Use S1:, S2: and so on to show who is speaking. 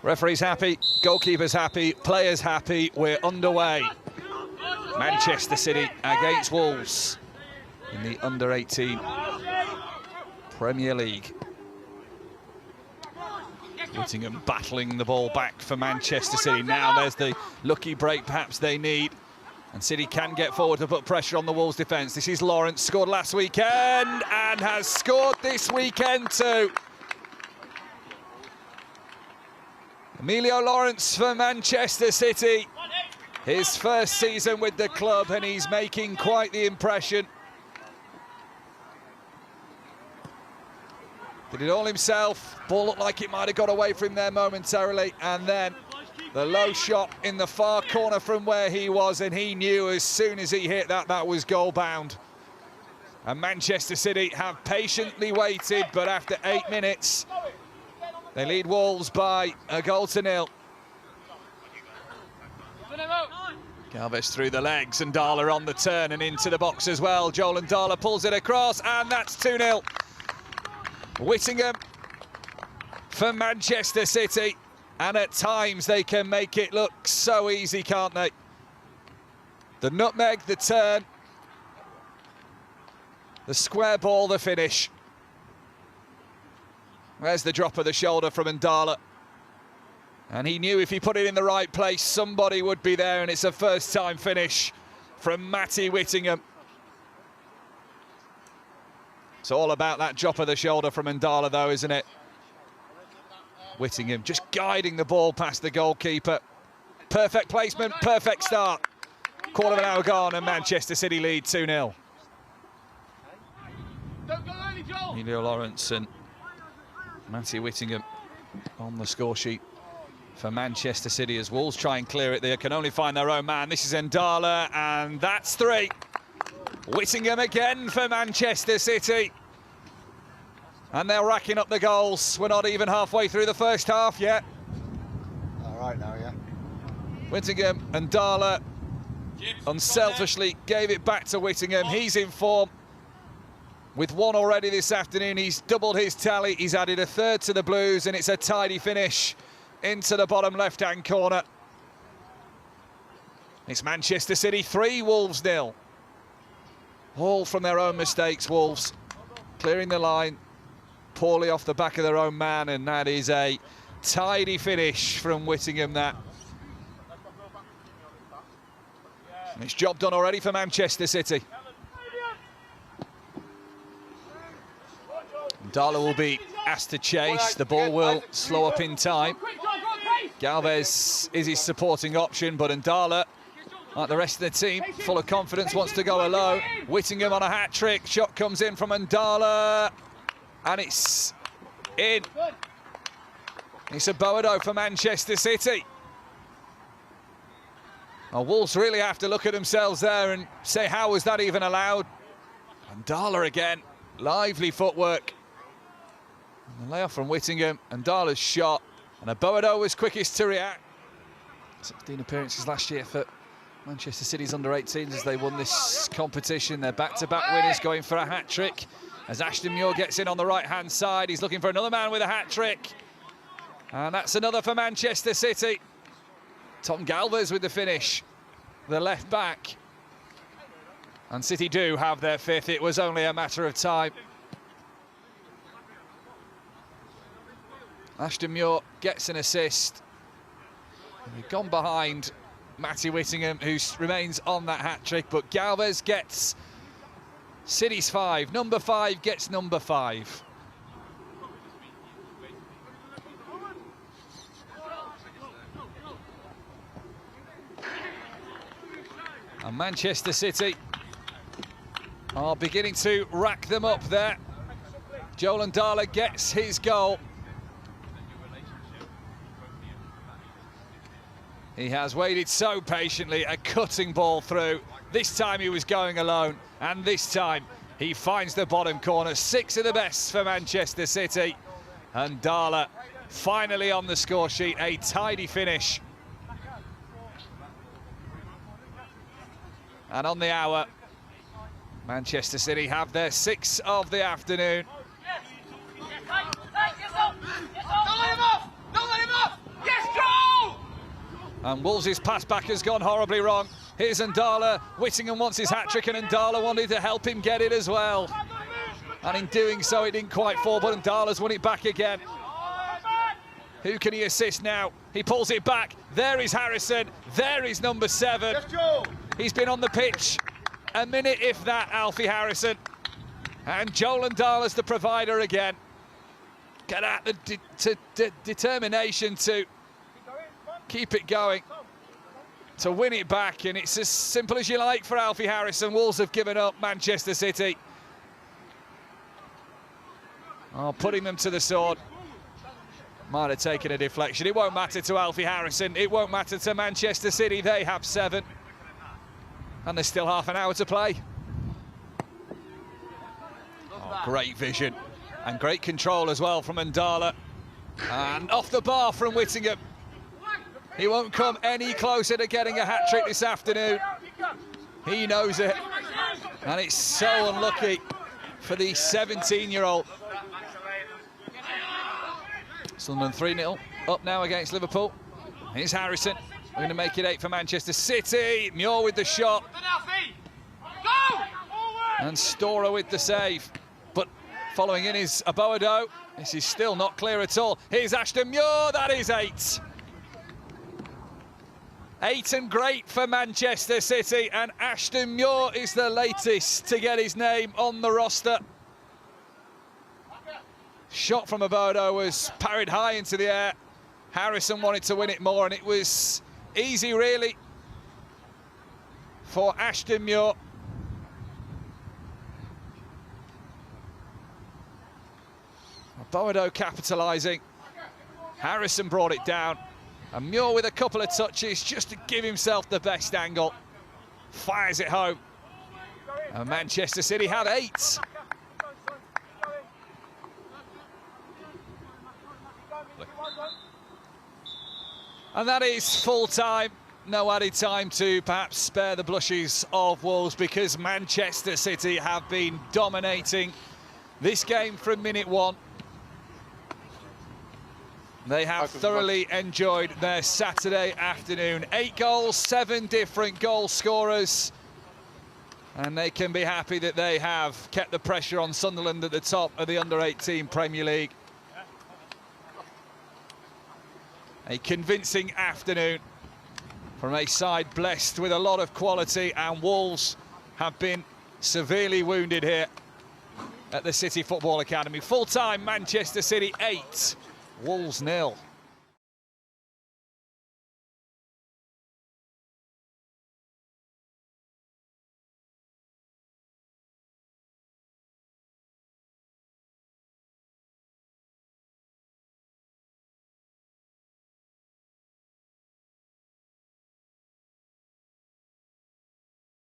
S1: Referee's happy, goalkeeper's happy, players happy. We're underway. Manchester City against Wolves in the under-18 Premier League. Whittingham battling the ball back for Manchester City. Now there's the lucky break perhaps they need. And City can get forward to put pressure on the Wolves' defence. This is Lawrence, scored last weekend and has scored this weekend too. Emilio Lawrence for Manchester City. His first season with the club and he's making quite the impression. Did it all himself. Ball looked like it might have got away from him there momentarily. And then the low shot in the far corner from where he was, and he knew as soon as he hit that, that was goal bound. And Manchester City have patiently waited, but after 8 minutes, they lead Wolves by 1-0. Galvez through the legs, and Ndala on the turn and into the box as well. Joel Ndala pulls it across, and that's 2-0. Whittingham for Manchester City. And at times they can make it look so easy, can't they? The nutmeg, the turn, the square ball, the finish. There's the drop of the shoulder from Ndala. And he knew if he put it in the right place, somebody would be there, and it's a first-time finish from Matty Whittingham. It's all about that drop of the shoulder from Ndala, though, isn't it? Whittingham just guiding the ball past the goalkeeper. Perfect placement, perfect start. Quarter of an hour gone and Manchester City lead 2-0. Emilio Lawrence and Matty Whittingham on the score sheet for Manchester City as Wolves try and clear it. They can only find their own man. This is Ndala, and that's 3. Whittingham again for Manchester City. And they're racking up the goals. We're not even halfway through the first half yet.
S2: All right now, yeah.
S1: Whittingham and Ndala unselfishly gave it back to Whittingham. He's in form. With 1 already this afternoon, he's doubled his tally. He's added a 3rd to the Blues, and it's a tidy finish into the bottom left-hand corner. It's Manchester City 3, Wolves 0. All from their own mistakes, Wolves clearing the line poorly off the back of their own man, and that is a tidy finish from Whittingham. That it's job done already for Manchester City. Ndala will be asked to chase. The ball will slow up in time. Galvez is his supporting option, but Ndala, like the rest of the team, full of confidence, wants to go alone. Whittingham on a hat-trick. Shot comes in from Ndala, and it's in. It's Oboavwoduo for Manchester City. Well, Wolves really have to look at themselves there and say, how was that even allowed? Ndala again, lively footwork. And the layoff from Whittingham, Ndala's shot, and Oboavwoduo was quickest to react. 16 appearances last year for Manchester City's under-18s as they won this competition. They're back-to-back winners, going for a hat-trick. As Ashton Muir gets in on the right-hand side, he's looking for another man with a hat-trick. And that's another for Manchester City. Tomas Galvez with the finish, the left-back. And City do have their 5th. It was only a matter of time. Ashton Muir gets an assist. We've gone behind Matty Whittingham, who remains on that hat-trick, but Galvez gets City's 5. Number 5 gets number 5. And Manchester City are beginning to rack them up there. Joel Ndala gets his goal. He has waited so patiently, a cutting ball through. This time he was going alone, and this time he finds the bottom corner. 6 of the best for Manchester City. And Ndala finally on the score sheet, a tidy finish. And on the hour, Manchester City have their 6th of the afternoon.
S3: Don't let him off! Don't let him off! Yes!
S1: And Wolves' pass back has gone horribly wrong. Here's Ndala. Whittingham wants his hat-trick, and Ndala wanted to help him get it as well. And in doing so, it didn't quite fall, but Ndala's won it back again. Who can he assist now? He pulls it back. There is Harrison. There is number 7. He's been on the pitch a minute, if that, Alfie Harrison. And Joel Ndala's the provider again. Get at the determination to keep it going, to win it back, and it's as simple as you like for Alfie Harrison. Wolves have given up. Manchester City are putting them to the sword. Might have taken a deflection. It won't matter to Alfie Harrison. It won't matter to Manchester City. They have 7. And there's still half an hour to play. Oh, great vision. And great control as well from Ndala. And off the bar from Whittingham. He won't come any closer to getting a hat-trick this afternoon. He knows it. And it's so unlucky for the 17-year-old. Sunderland 3-0 up now against Liverpool. Here's Harrison. We're going to make it 8 for Manchester City. Muir with the shot. And Storer with the save. But following in is Oboavwoduo. This is still not clear at all. Here's Ashton. Muir, that is 8. 8 and great for Manchester City, and Ashton Muir is the latest to get his name on the roster. Shot from Oboavwoduo was parried high into the air. Harrison wanted to win it more, and it was easy, really, for Ashton Muir. Oboavwoduo capitalising. Harrison brought it down. And Muir with a couple of touches just to give himself the best angle. Fires it home. And Manchester City have 8. And that is full time. No added time to perhaps spare the blushes of Wolves, because Manchester City have been dominating this game from minute 1. They have thoroughly enjoyed their Saturday afternoon. 8 goals, 7 different goal scorers. And they can be happy that they have kept the pressure on Sunderland at the top of the under-18 Premier League. A convincing afternoon from a side blessed with a lot of quality, and Wolves have been severely wounded here at the City Football Academy. Full-time, Manchester City 8. Wolves 0.